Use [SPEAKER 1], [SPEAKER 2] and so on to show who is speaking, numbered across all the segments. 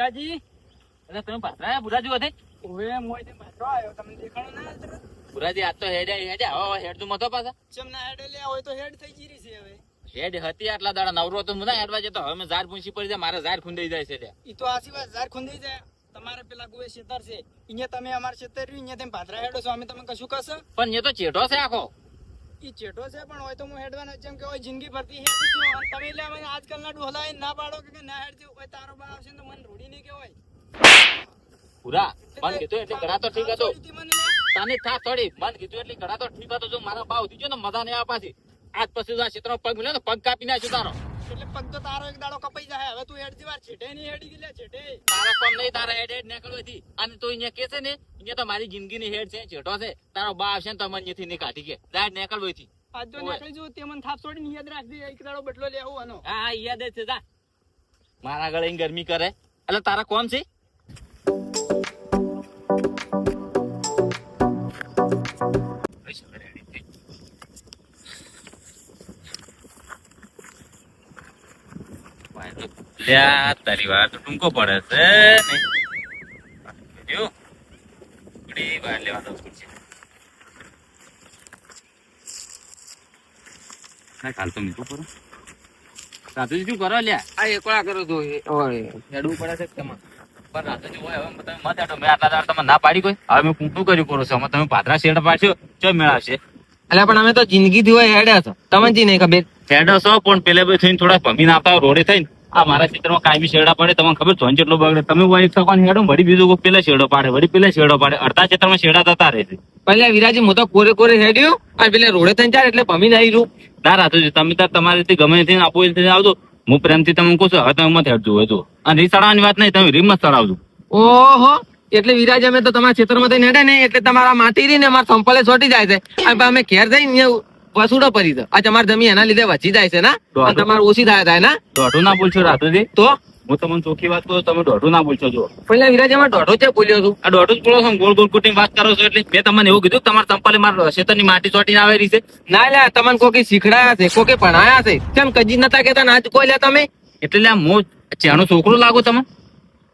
[SPEAKER 1] બુઢાજી
[SPEAKER 2] એટલે તમે પાછા બુરાજી વધે
[SPEAKER 1] ઓવે મોય તે મારો આયો તમને દેખાણો ના તરત
[SPEAKER 2] બુરાજી આજ તો હેડ હવે હેડ તું મતો પાછા
[SPEAKER 1] ચમ ના હેડ લે હોય તો હેડ થઈ જીરી છે હવે
[SPEAKER 2] હેડ હતી આટલા દાડા નવરો તો મુના હેડવા જતો હવે મેં ઝાડ પૂંછી પડી જાય મારે ઝાડ ખુંડાઈ જાય છે ત્યાં
[SPEAKER 1] ઈ તો આસી વાત ઝાર ખુંદી જાય તમારે પેલા ગોએ ખેતર છે અહીંયા તમે અમાર ખેતર રહ્યું અહીંયા તમે પાદરા હેડો છો અમે તમે કશું કશો
[SPEAKER 2] પણ એ તો ચેટો છે આખો
[SPEAKER 1] ઈ ચેટો છે પણ હોય તો હું હેડવાનો જેમ કે હોય જિંદગી ભરતી હેડી છું અને તમે એટલે મને આજકાલના ડોહલાય ના પાડો કે ના હેડજો હોય તારો બા આવશે તો મને રોડી નહીં કે હોય
[SPEAKER 2] પૂરા મન કીધું એટલે ઘણા તો ઠીક હતો
[SPEAKER 1] મને લે.
[SPEAKER 2] તાની થા થોડી મન કીધું એટલે ઘણા તો ઠીક હતો જો મારા ભાવ દીજો ને મજા નહીં આવે પાછી આજ પછી જો આ ક્ષેત્રમાં પગ મિલ્યો ને પગ કાપી નાખ્યો તારો
[SPEAKER 1] એટલે પગ તો તારો એક દાડો કપાઈ જાય હવે તું હેડજી વાર છેટે નહીં હેડી ગઈ લે છેટે
[SPEAKER 2] તારા કોમ નહીં તારા હેડ હેડ નીકળવી હતી અને તું અહીંયા કે છે ને અહીંયા તો મારી જિંદગીની હેડ છે ચેટો છે તારો બા આવશે ને તો મને અહીંયાથી નહીં કાઢી કે ડાયરેક્ટ નીકળવી હતી
[SPEAKER 1] આજ જો નીકળી જવું તે મને થાપ છોડીને યાદ રાખજે એક દાડો બદલો લેવું આનો
[SPEAKER 2] હા હા યાદ જ છે જા મારા ગળે ગરમી કરે એટલે તારા કોમ છે લ્યા તારી વાર તો ટૂંકો પડે છે ને થોડી વાર લેવા દઉં છું ના કાલ તો મીઠું કરો રાતુજી શું કરો લ્યા
[SPEAKER 3] આ એકલા કરો તો
[SPEAKER 2] હેડવું પડે છે તમારે પણ રાતુજી હોય હવે તમે મત હેડો મેં આટલા દાડા તમે ના પાડી કોઈ હવે મેં કૂટું કર્યું કરો છો અમે તમે પાદરા શેડ પાડશો ચો મેળવશે
[SPEAKER 3] એટલે પણ અમે તો જિંદગી થી હોય હેડ્યા છો તમને જી નહીં ખબર
[SPEAKER 2] હેડો છો પણ પેલે ભાઈ થઈને થોડા ભમીને આવતા રોડે થઈને આ મારા ક્ષેત્રમાં કાયમી શેરડા પડે તમને ખબર ધોન જેટલો બગડે તમે વળી સકોન હેડો વળી બીજો કોઈ પેલા શેરડો પાડે વળી પેલા શેરડો પાડે અડધા ક્ષેત્રમાં શેરડા થતા રહે છે
[SPEAKER 3] પહેલા વિરાજી હું તો કોરે કોરે હેડ્યું અને પેલા રોડે થઈને ચાર એટલે ભમી નહીં રહ્યું
[SPEAKER 2] ના રાતુજી તમે તાર તમારી રીતે ગમે તે આપો એ આવજો હું પ્રેમથી તમને કહું છું હવે તમે મત હેડજો હોય તો અને રી ચડાવવાની વાત નહીં તમે રીમ ચડાવજો
[SPEAKER 3] ઓહો એટલે વિરાજ અમે તો તમારા ક્ષેત્રમાં થઈને હેડે ને એટલે તમારા માટી રહી ને અમારા સંપલે છોટી જાય છે અને અમે ઘેર જઈને વસુડો પડી છે આ તમારી જમીન એના લીધે વચી જાય છે ને અને તમારે ઓછી થાય ને
[SPEAKER 2] દોઢું ના બોલશો રાતુજી
[SPEAKER 3] તો
[SPEAKER 2] હું તમને ચોખ્ખી વાત કરું તમે દોઢું ના બોલશો જો
[SPEAKER 3] પહેલા વિરાજ અમે દોઢો છે બોલ્યો છું
[SPEAKER 2] આ દોઢું જ બોલો છો ગોળ ગોળ કુટીને વાત કરો છો એટલે મેં તમને એવું કીધું તમારા સંપલે મારા ક્ષેત્રની માટી ચોટીને આવેલી છે
[SPEAKER 3] ના લે તમને કોકે શીખડાયા છે કોકે ભણાયા છે કેમ કજી નતા કેતા ના કોઈ લે તમે
[SPEAKER 2] એટલે હું ચાનું છોકરો લાગુ તમે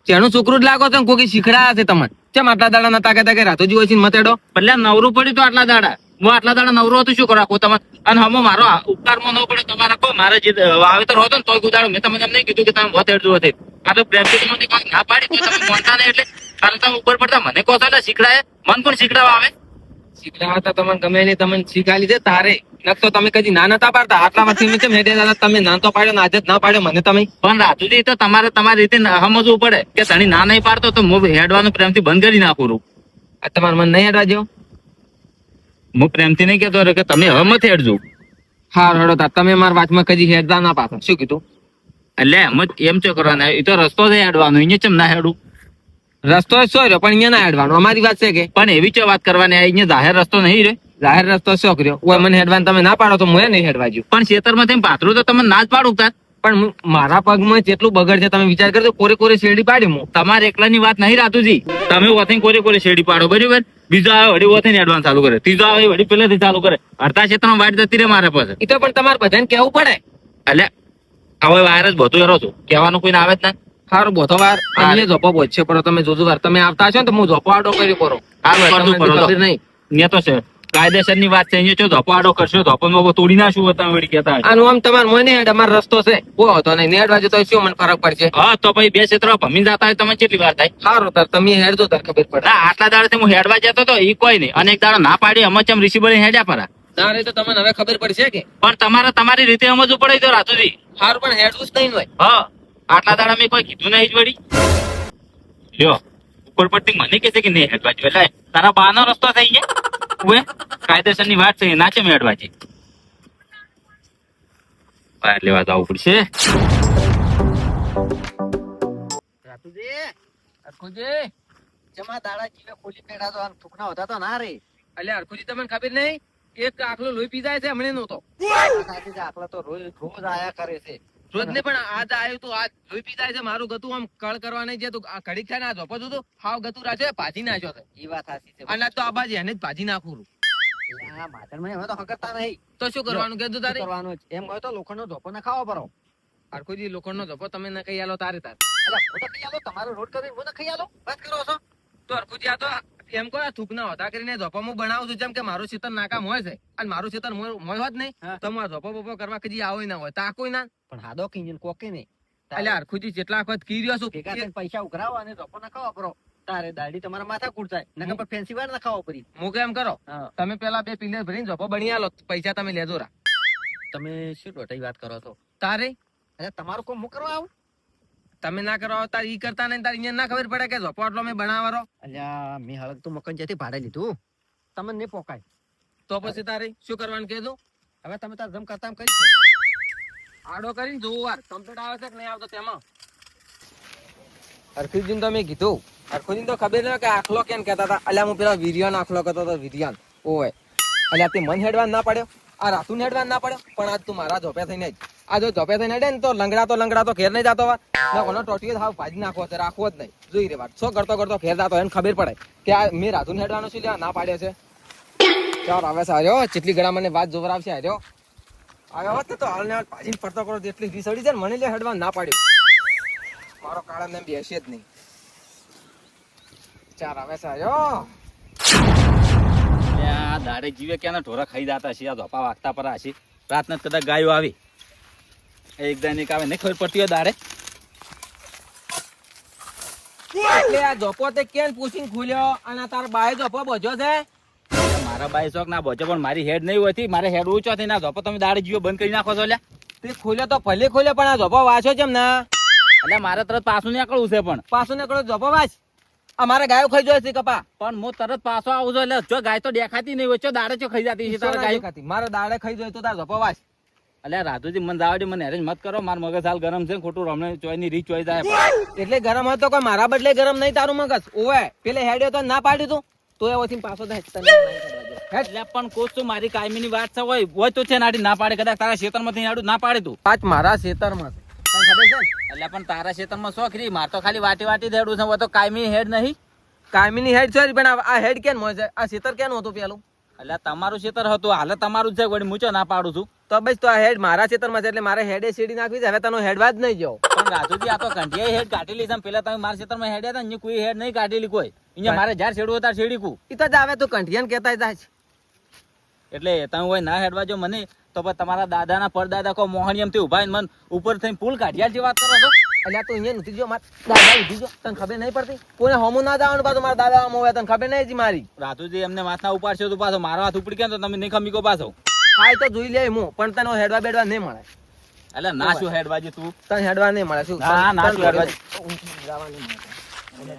[SPEAKER 3] જેનું છોકરું જ લાગો છો ને કોકે શીખડાયા છે તમને કેમ આટલા દાડા નતા કેતા કે રાતોજી હોય છે મતેડો
[SPEAKER 2] એટલે નવરું પડ્યું તો આટલા દાડા હું આટલા દાડા નવરો હતું શું કરો તમે અને હમો મારો ઉપકારમાં ન પડે તમારા કોઈ મારે જે વાવેતર હતો ને તોય ગુજારો મેં તમને એમ નહીં કીધું કે તમે વધ હેડજો હતી આ તો પ્રેમથી તમને કોઈ ના પાડી તો તમે માનતા નહીં એટલે કારણ તમે ઉપર પડતા મને કહો છો એટલે શીખડાય મન પણ શીખડાવા આવે
[SPEAKER 3] શીખડાયા હતા તમને ગમે નહીં તમને શીખાઈ લીધે તારે નકતો તમે કદી ના નતા પાડતા આટલા માંથી મેં કેમ હેડે દાદા તમે ના તો પાડ્યો ને આજે જ ના પાડ્યો મને તમે
[SPEAKER 2] પણ રાતુજી તો તમારે તમારી રીતે સમજવું પડે કે ધણી ના નહીં પાડતો તો હું હેડવાનું પ્રેમથી બંધ કરી નાખું છું.
[SPEAKER 3] આ તમારે મને નહીં હેડવા જેવો
[SPEAKER 2] હું પ્રેમથી નહીં કહેતો કે તમે હવે મત હેડજો
[SPEAKER 3] હા રડો તા તમે મારા વાતમાં કદી હેડતા ના પાછા શું કીધું
[SPEAKER 2] એટલે એમ ચો કરવાના એ તો રસ્તો છે હેડવાનો અહીંયા ચમ ના હેડું
[SPEAKER 3] રસ્તો સો રહ્યો પણ અહીંયા ના હેડવાનો અમારી વાત છે કે
[SPEAKER 2] પણ એવી ચો વાત કરવાની અહીંયા જાહેર રસ્તો નહીં રે
[SPEAKER 3] જાહેર રસ્તો શો કર્યો ઓય મને હેડવાનું તમે ના પાડો તો હું નહીં હેડવા જ્યું
[SPEAKER 2] પણ ખેતરમાં થઈને પાથરું તો તમે ના જ પાડું તાર
[SPEAKER 3] પણ મારા પગમાં જેટલું બગડ છે તમે વિચાર કરજો કોરે કોરે શેરડી પાડી હું
[SPEAKER 2] તમારે એકલાની વાત નહીં રાતુજી તમે વથીને કોરે કોરે શેરડી પાડો બરાબર બીજો આવે વળી વથીને એડવાન્સ ચાલુ કરે ત્રીજો આવે વળી પહેલેથી ચાલુ કરે અડધા ક્ષેત્રમાં વાટ જતી રહે મારે પાસે
[SPEAKER 3] એ તો પણ તમારે બધાને કેવું પડે
[SPEAKER 2] એટલે હવે વાયર જ બધું એરો છું કહેવાનું કોઈને આવે જ ના
[SPEAKER 3] સારું બોધો વાર અહીંયા જોપો બોધશે પડો તમે જોજો વાર તમે આવતા છો ને તો હું જોપો આડો કરી કરો
[SPEAKER 2] ખબર નહીં ને તો છે કાયદેસર ની વાત છે અહીંયા જો ધોપો આડો કરશો ધોપો તોડી નાખશું તમે વળી કહેતા
[SPEAKER 3] આનું આમ તમારે મને હેડ અમારો રસ્તો છે બહુ હતો નહીં નેડવા જતો શું મને ફરક પડશે
[SPEAKER 2] હા તો ભાઈ બે ક્ષેત્રો ભમી જતા હોય તમે કેટલી વાર થાય
[SPEAKER 3] સારું તાર તમે હેડજો તાર ખબર પડે
[SPEAKER 2] ના આટલા દાડે હું હેડવા જતો તો એ કોઈ નહીં અને એક દાડો ના પાડી અમે ચમ રિસીવર હેડ્યા પરા
[SPEAKER 3] ના રે તો તમને હવે ખબર પડશે કે
[SPEAKER 2] પણ તમારે તમારી રીતે સમજવું પડે તો રાતુજી
[SPEAKER 3] સારું પણ હેડવું જ નહીં હોય
[SPEAKER 2] હા આટલા દાડા મેં કોઈ કીધું નહીં જ વળી લ્યો ઉપર પડતી મને કે છે કે નહીં હેડવા જોઈએ એટલે તારા બાનો રસ્તો થઈ ગયા ઉએ કાયદેસર ની વાત છે ના છે હેડવા છે બહાર લેવા જવું પડશે
[SPEAKER 3] જમા દાડા જીવે ખોલી બેઠા તો થૂકના હતા તો ના રે એટલે અરખુજી તમને ખબર નહીં એક આખલો લોહી પી જાય છે હમણે નતો આખલા તો રોજ આયા કરે છે રોજ ને પણ આજ આવ્યું તો આજ લોહી પી જાય છે મારું ગતું આમ કળ કરવા નહીં જતું આ ઘડીક થાય ને આ જોપો તો હાવ ગતું રાખ્યો ભાજી નાખ્યો છે એ વાત સાચી છે અને તો આ બાજી એને જ ભાજી નાખું તો શું કરવાનું કીધું તારે કરવાનું એમ કહો તો લોખંડ નો ધોપો ના ખાવા પડો અરખુજી લોખંડ નો ધોપો તમે ના કઈ આલો તારે તાર અલા હું તો ખાઈ આલો તમારો રોડ કરીને હું તો ખાઈ આલો વાત કરો છો તો હરખુજી આ તો એમ કહો થૂકના હોતા કરીને ધોપા હું બનાવું છું જેમ કે મારું ખેતર નાકામ હોય છે અને મારું ખેતર મોય હોત નહીં તો હું આ ધોપો બોપો કરવા કદી આવો ના હોય તાકોય ના પણ હાદો કિંજન કોકે નહીં એટલે હરખુજી જેટલા વખત કીર્યો છું ભેગા થઈને પૈસા ઉઘરાવો અને ધોપો ના ખાવા પરો તારે દાઢી તમારા માથા કૂટ થાય નકર પર ફેન્સી વાર ના ખાવા પડી હું કેમ કરો તમે પેલા 2 પિલર ભરીને ધોપો બની આલો પૈસા તમે લેજો રા તમે શું ડોટાઈ વાત કરો છો તારે અરે તમારું કોમ હું કરવા આવું તમે ના કરો તાર ઈ કરતા નહીં તાર અહીંયા ના ખબર પડે કે ઝોપો આટલો મેં બનાવવાનો અલ્યા મેં હળક તો મકન જેથી ભાડે લીધું તમને નહીં પોકાય તો પછી તારે શું કરવાનું કહેજો હવે તમે તાર જમ કરતા કરી છો આડો કરીને જોવું વાર કમ્પ્લીટ આવે છે કે નહીં આવતો તેમાં હરખુજીને તો મેં કીધું હરખુજીને તો ખબર ન કે આખલો કેમ કહેતા હતા અલ્યા હું પેલા વીર્યાન આખલો કરતો હતો વીર્યાન ઓય અલ્યા તે મન હેડવાન ના પડ્યો આ રાતું હેડવાન ના પડ્યો પણ આજ તું મારા ઝોપે થઈને જ આ જો ઝોપે થઈને હેડે ને તો લંગડા તો ઘેર નહીં જતો વાર કોનો ટોટીઓ થાવ ભાજી નાખવો છે રાખવો જ નહીં જોઈ રે વાત શું કરતો ઘેર જતો એને ખબર પડે કે આ મેં રાતું હેડવાનો શું લેવા ના પાડ્યો છે ચાલ આવે છે આર્યો ચેટલી ગળા મને વાત જોવર આવશે આર્યો આવ્યો હોત ને તો હાલ ને હાલ ભાજીને ફરતો કરો જેટલી રી સડી છે ને મને લે હેડવા ના પાડ્યો મારો કાળા ને બેસે જ નહીં ચાર આવે છે આર્યો
[SPEAKER 2] આ દાડે જીવે ક્યાં ઢોરા ખાઈ જતા છે આ ધોપા વાગતા પર હશે રાતના કદાચ ગાયો આવી એક દૈનિક આવે નહીં ખબર પડતી હોય દાડે
[SPEAKER 3] એટલે આ ધોપો તે કેમ પૂછીને ખુલ્યો અને તાર બાય ધોપો બોજો છે
[SPEAKER 2] મારા બાઈ શોખ ના બોચો પણ મારી હેડ નહીં હોતી મારે હેડ ઊંચો થઈ ના ધોપો તમે દાડે જીવો બંધ કરી નાખો છો લ્યા
[SPEAKER 3] તે ખુલ્યો તો ભલે ખુલ્યો પણ આ ધોપો વાંચો કેમ ના
[SPEAKER 2] એટલે મારે તરત પાછું નીકળવું છે પણ
[SPEAKER 3] પાછું નીકળો ધોપો વાંચ અમારે ગાયો ખાઈ જોઈએ છે કપા
[SPEAKER 2] પણ હું તરત પાછો આવું છું એટલે જો ગાય તો દેખાતી નહીં હોય ચો દાડે ચો ખાઈ જતી છે તારે ગાય
[SPEAKER 3] ખાતી મારે દાડે ખાઈ જોઈએ તો તાર ધોપો વાંચ
[SPEAKER 2] એટલે રાધુજી મને દાવડી મને હેરેન્જ મત કરો માર મગજ હાલ ગરમ છે ખોટું રમણે ચોય ની રીચ ચોઈ જાય
[SPEAKER 3] એટલે ગરમ હોય તો કોઈ મારા બદલે ગરમ નહીં તારું મગજ ઓવે પેલે હેડ્યો તો ના પાડ્યું તું તો એથી પાછો
[SPEAKER 2] એટલે પણ કોચ તો મારી કાયમી ની વાત છે હોય તો છે નાડી ના પાડે કદાચ તારા ક્ષેત્રમાંથી નાડું ના પાડે તું
[SPEAKER 3] પાંચ મારા ખેતરમાં ખબર છે
[SPEAKER 2] એટલે પણ તારા ક્ષેત્રમાં શોખ રહી માર તો ખાલી વાટી વાટી હેડું છે તો કાયમી હેડ નહીં
[SPEAKER 3] કાયમીની હેડ છે પણ આ હેડ કેમ હોય છે આ ખેતર કેનું હતું પેલું
[SPEAKER 2] એટલે તમારું ક્ષેત્ર હતું હાલ તમારું જ છે વળી મૂચો ના પાડું છું
[SPEAKER 3] તો બસ તો આ હેડ મારા ખેતરમાં છે એટલે મારે હેડે સીડી નાખવી છે હવે તનો હેડવા જ નહીં જાવ
[SPEAKER 2] પણ રાજુજી આ તો કંઠિયા હેડ કાઢેલી છે પેલા તમે મારા ક્ષેત્રમાં હેડ્યા હતા ને કોઈ હેડ નહીં કાઢેલી કોઈ અહીંયા મારે જ્યાં છેડવું તાર છેડી કુ
[SPEAKER 3] ઈ તો જ આવે તું કંઠિયાને કહેતા જાય છે
[SPEAKER 2] એટલે તમે હોય ના હેડવા જો મને તો પછી તમારા દાદાના પરદાદા કો મોહણીયમથી ઉભા મને ઉપર થઈને પુલ કાઢ્યા જે વાત કરો છો
[SPEAKER 3] એટલે તું અહીંયા નથી જો મારા દાદા ઉઠી જો તને ખબર નહીં પડતી કોઈને હોમું ના જવાનું પાછું મારા દાદા આમ હોય તને ખબર નહીં જી મારી
[SPEAKER 2] રાજુજી એમને માથા ઉપાડશો તો પાછો મારો હાથ ઉપડી ગયા તો તમે નહીં ખમી કો પાછો
[SPEAKER 3] હા તો જોઈ લે હું પણ તને હેડવા બેડવા નહીં મળે
[SPEAKER 2] એટલે ના શું હેડવાજી તું
[SPEAKER 3] તને હેડવા નહીં મળે શું
[SPEAKER 2] ના શું હેડવાજી
[SPEAKER 3] જવા નહીં મળે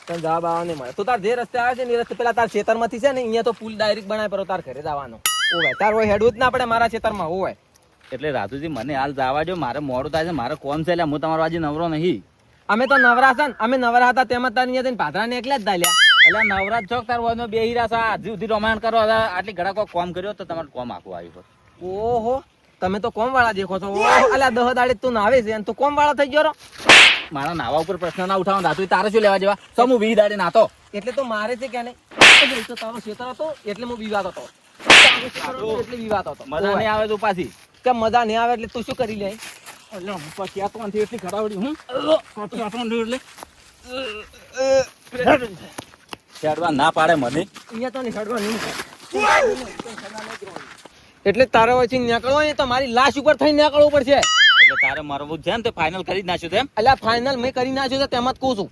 [SPEAKER 3] તને જવાબ આવવા નહીં મળે તો તાર જે રસ્તે આવે છે ને એ રસ્તે પેલા તાર ખેતરમાંથી છે ને અહીંયા તો પુલ ડાયરેક્ટ બનાવે પર તાર ઘરે જવાનો ઓય તાર હોય હેડવું જ ના પડે મારા ખેતરમાં હોય
[SPEAKER 2] એટલે રાજુજી મને હાલ જવા દો મારે મોડું થાય છે મારે કોમ છે એટલે હું તમારો આજે નવરો નહીં
[SPEAKER 3] અમે તો નવરા છે ને અમે નવરા હતા તેમાં તાર અહીંયા પાથરાને એકલા જ દાલ્યા
[SPEAKER 2] એટલે નવરાજ ચોક તાર વાનો બે હીરા છે હજી સુધી રોમાયણ કરો આટલી ઘડા કોઈ કોમ કર્યો તો તમારે કોમ આખું આવ્યું
[SPEAKER 3] ઓહો તમે તો કોમ વાળા દેખો છો ઓહો અલ્યા 10 દાડે તું નાવે છે અને તું કોમ વાળા થઈ ગયો
[SPEAKER 2] મારા નાવા ઉપર પ્રશ્ન ના ઉઠાવો રાજુ તારે શું લેવા જેવા સમ હું 20 દાડે નાતો
[SPEAKER 3] એટલે તો મારે છે કે નહીં તો તારો ખેતર હતો એટલે હું વિવાદ હતો એટલે વિવાદ હતો
[SPEAKER 2] મજા નહીં આવે તો પાછી
[SPEAKER 3] કે મજા નહીં આવે એટલે તું શું કરી લે
[SPEAKER 2] એટલે હું પછી આ તો એટલી ખરાવડી હું હેડવા ના પાડે મને
[SPEAKER 3] અહીંયા તો નિખાડવા નહીં એટલે તારે વચ્ચે નીકળવો ને તો મારી લાશ ઉપર થઈને નીકળવું પડશે
[SPEAKER 2] એટલે તારે મરવું છે ને તે ફાઇનલ કરી જ નાખ્યું તેમ
[SPEAKER 3] એટલે ફાઇનલ મેં કરી નાખ્યું છે તેમાં જ કહું છું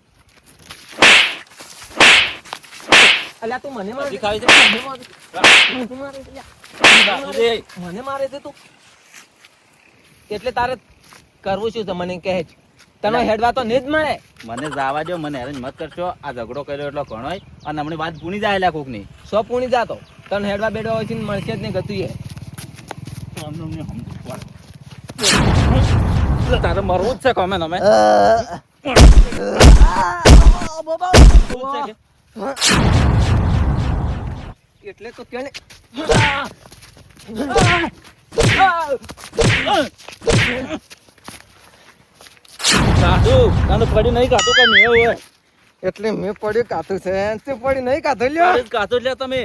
[SPEAKER 3] અલ્યા તું મને મારે
[SPEAKER 2] ખાવી છે
[SPEAKER 3] મને મારે છે તું એટલે તારે કરવું શું છે મને કહે છે તને હેડવા તો નહીં જ મળે
[SPEAKER 2] મને જવા દો મને હેરેન્જ મત કરશો આ ઝઘડો કર્યો એટલો ઘણો અને હમણાં વાત પૂણી જાય કોક ની
[SPEAKER 3] સો પૂણી જાતો તને હેડવા બેડવા હોય છે મળશે જ નહીં ગતું એ
[SPEAKER 2] તારે મરવું જ છે કમે તમે
[SPEAKER 3] એટલે તો કેને
[SPEAKER 2] સાધુ તને પડી નહીં કાતું કે મેં હોય
[SPEAKER 3] એટલે મેં પડ્યું કાતું છે તે પડી નહીં કાતું લ્યો
[SPEAKER 2] કાતું એટલે તમે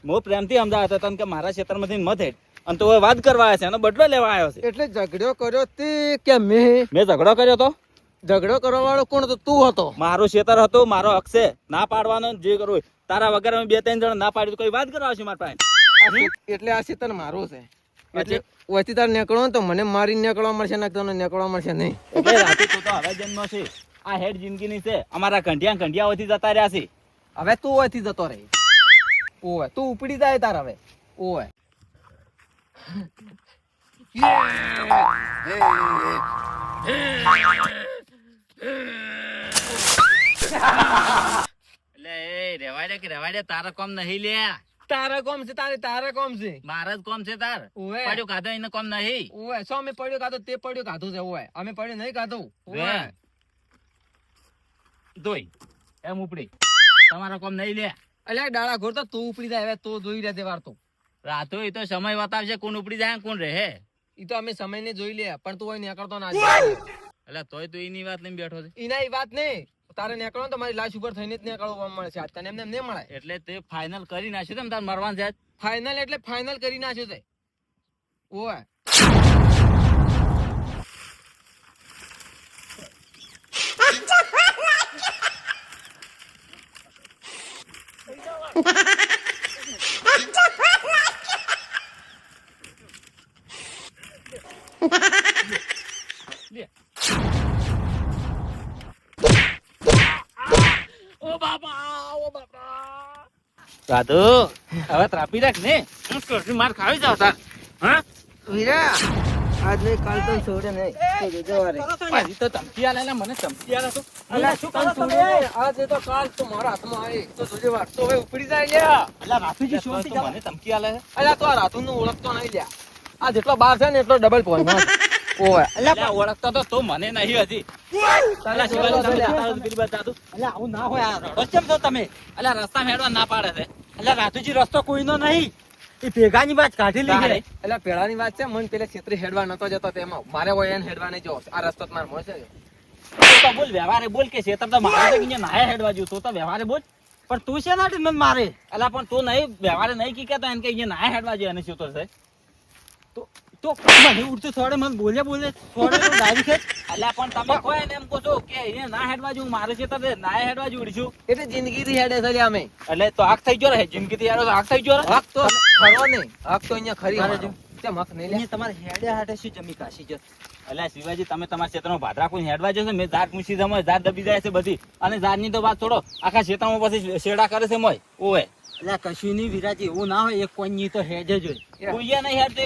[SPEAKER 2] મો પ્રેમથી સમજાવતા તને કે મારા ક્ષેત્રમાંથી મત હેડ અને તો હવે વાત કરવા આવ્યા છે એનો બદલો લેવા આવ્યો છે.
[SPEAKER 3] એટલે ઝઘડો કર્યો તે કે મેં
[SPEAKER 2] ઝઘડો કર્યો તો
[SPEAKER 3] ઝઘડો કરવા વાળો કોણ હતો? તું હતો.
[SPEAKER 2] મારું ખેતર હતું, મારો હક છે ના પાડવાનો ને જે કરવું હોય. તારા વગર અમે 2-3 જણ ના પાડી તો કોઈ વાત કરવા આવશે મારા પાસે.
[SPEAKER 3] એટલે આ ખેતર મારું છે. એટલે ઓયથી તાર નીકળો તો મને મારી નીકળવા મળશે ને તને નીકળવા મળશે નહીં.
[SPEAKER 2] એટલે રાતે તો હવે જન્મ છે. આ હેડ જિંદગીની છે. અમારા કંઢિયા વધી જતા રહ્યા છે.
[SPEAKER 3] હવે તું ઓયથી જતો રહે. ઓય તું ઉપડી જાય તાર હવે. ઓય
[SPEAKER 2] એટલે એ રેવાડે કે તારા કોમ નહીં લે.
[SPEAKER 3] તારા કોમ છે તારા કોમ છે.
[SPEAKER 2] મારા જ કોમ છે તાર.
[SPEAKER 3] ઓય
[SPEAKER 2] પડ્યો ખાધો એને કોમ નહીં.
[SPEAKER 3] ઓય સો અમે પડ્યો ખાધો તે પડ્યો ખાધું છે. ઓય અમે પડ્યો નહીં ખાધું. ઓય
[SPEAKER 2] દોઈ એમ ઉપડી તમારા કોમ નહીં લે.
[SPEAKER 3] અલ્યા ડાળા ઘોર તો તું ઉપડી જાય. હવે તું જોઈ રહે વાર તો
[SPEAKER 2] રાતો એ તો સમય બતાવશે કોણ ઉપડી જાય કોણ રહે.
[SPEAKER 3] ઈ તો અમે સમય ને જોઈ લે પણ તું નીકળતો ના.
[SPEAKER 2] એટલે તોય તું એની વાત લઈને બેઠો છે.
[SPEAKER 3] એના એ વાત નહીં. તારે નીકળો તો મારી લાશ ઉપર થઈને જ નીકળવા મળે છે. તને એમને નહીં મળે.
[SPEAKER 2] એટલે તે ફાઇનલ કરી નાખ્યું તેમ તાર મરવાનું છે.
[SPEAKER 3] ફાઇનલ એટલે ફાઇનલ કરી નાખ્યું છે. ઓય
[SPEAKER 2] રાધુ હવે ત્રાપી રાખ ને. હું કરશું માર ખાવી જાવ તાર. હા
[SPEAKER 3] વીરા આજ નહીં કાલ તો છોડે નહીં. તો જોજો વારે
[SPEAKER 2] પાછી તો ધમકી આલે ને મને ધમકી આલે તો.
[SPEAKER 3] અલા શું કામ છોડે? આજ તો કાલ તો મારા હાથમાં આવી. તો જોજો વાર તો હવે ઉપડી જાય લ્યા.
[SPEAKER 2] અલા રાતુજી શું તો મને ધમકી આલે છે.
[SPEAKER 3] અલા તો આ રાતુનું ઓળખતો નહીં લ્યા. આ જેટલો બાર છે ને એટલો ડબલ પોઈન્ટ. ઓય
[SPEAKER 2] અલા ઓળખતો તો તું મને નહીં હજી. અલા શિવાજી તમે તારું પેલી બાજુ જાતું.
[SPEAKER 1] અલ્યા આવું ના હોય આ રડો.
[SPEAKER 2] કેમ છો તમે? અલા રસ્તા મેળવા ના પાડે છે.
[SPEAKER 1] અલ્યા રાતુજી રસ્તો કોઈનો નહીં. એ ભેગાની વાત કાઢી લીધી.
[SPEAKER 3] એટલે પેલાની વાત છે. મને પેલે છેતરી હેડવા નતો જતો તેમાં મારે હોય એને હેડવા નહીં જો. આ રસ્તો માર મળે છે.
[SPEAKER 2] તો બોલ વ્યવહારે બોલ કે શેતર તો મારે તો અહીંયા નાય હેડવા જ્યું. તો વ્યવહારે બોલ.
[SPEAKER 1] પણ તું છે ના મને મારે.
[SPEAKER 2] અલા પણ તું નહીં વ્યવહારે નહીં કી કહેતો એને કે અહીંયા નાય હેડવા જ્યું. એને શું તો છે
[SPEAKER 1] તો મને ઉડતું થોડે મને બોલે થોડે ડાયરેક્ટ.
[SPEAKER 2] અલા પણ તમે કોઈ એને એમ કહો છો કે અહીંયા ના હેડવા જ્યું મારે શેતર નાય હેડવા જ્યું ઉડીશું.
[SPEAKER 3] એટલે જિંદગીથી હેડે છે લ્યા અમે.
[SPEAKER 2] એટલે તો આગ થઈ ગયો રહે જિંદગીથી યાર આગ થઈ ગયો રહે.
[SPEAKER 3] હક તો ખરો નહીં. હક તો અહીંયા ખરી
[SPEAKER 1] મારે
[SPEAKER 3] મારો. કેમ હક નહીં લે?
[SPEAKER 1] અહીંયા તમારે હેડે હાટે શું જમી કાશી છે.
[SPEAKER 2] અલ્યા શિવાજી તમે તમારા ક્ષેત્રમાં ભાદરા કોઈ હેડવા જશો મેં ઝાડ મૂકી જમો ઝાડ દબી જાય છે બધી. અને ઝાડની તો વાત છોડો આખા ક્ષેત્રમાં પછી શેડા કરે છે મોય ઓય.
[SPEAKER 1] અલ્યા કશું નહીં વિરાજી એવું ના હોય. એક કોઈની તો હેડે જ હોય.
[SPEAKER 2] કોઈએ નહીં હેડતો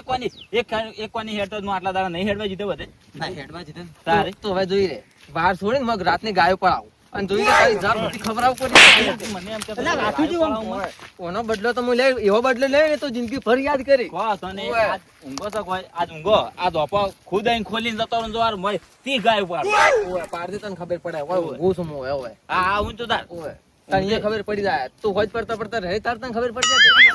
[SPEAKER 2] એક કોની હેડતો હું આટલા દાડા નહીં હેડવા જીધે બધે.
[SPEAKER 1] ના હેડવા જીધે ને.
[SPEAKER 2] તારે
[SPEAKER 3] તો હવે જોઈ રે વાર છોડીને મગ રાતની ગાયો પર આવું અને જોઈ રે તારી જાત બધી ખબર આવું કોઈ
[SPEAKER 2] મને એમ કે
[SPEAKER 1] અલ્યા રાતુજી આમ
[SPEAKER 3] ઓનો બદલો તો હું લે એવો બદલો લે ને તો જિંદગી ભર યાદ કરી.
[SPEAKER 2] કહો તો ને આજ ઊંઘો છો કોઈ આજ ઊંઘો આ ધોપો ખુદ આઈને ખોલીને જતો રહું જોવાર મોય તી ગાય ઉપર
[SPEAKER 3] ઓય પારદી તને ખબર પડે. ઓય હું શું ઓય ઓય
[SPEAKER 2] હા હું તો તાર
[SPEAKER 3] ઓય તને ખબર પડી જાય. તું હોજ પડતા રહે તાર તને ખબર પડી જાય.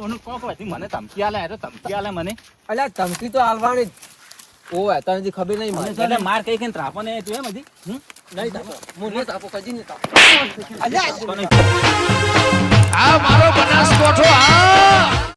[SPEAKER 2] ઓનું કોક હતી મને ધમકી આલે તો ધમકી આલે મને.
[SPEAKER 3] અલ્યા ધમકી તો આલવાની જ. ઓય તને જે ખબર નહીં મને
[SPEAKER 2] એટલે માર કઈ કઈ ત્રાપો ને તું એમ હતી
[SPEAKER 3] નહીં તાપો હું નહીં તાપો કદી નહીં તાપો.
[SPEAKER 2] અલ્યા
[SPEAKER 4] આ મારો બનાસકોઠો આ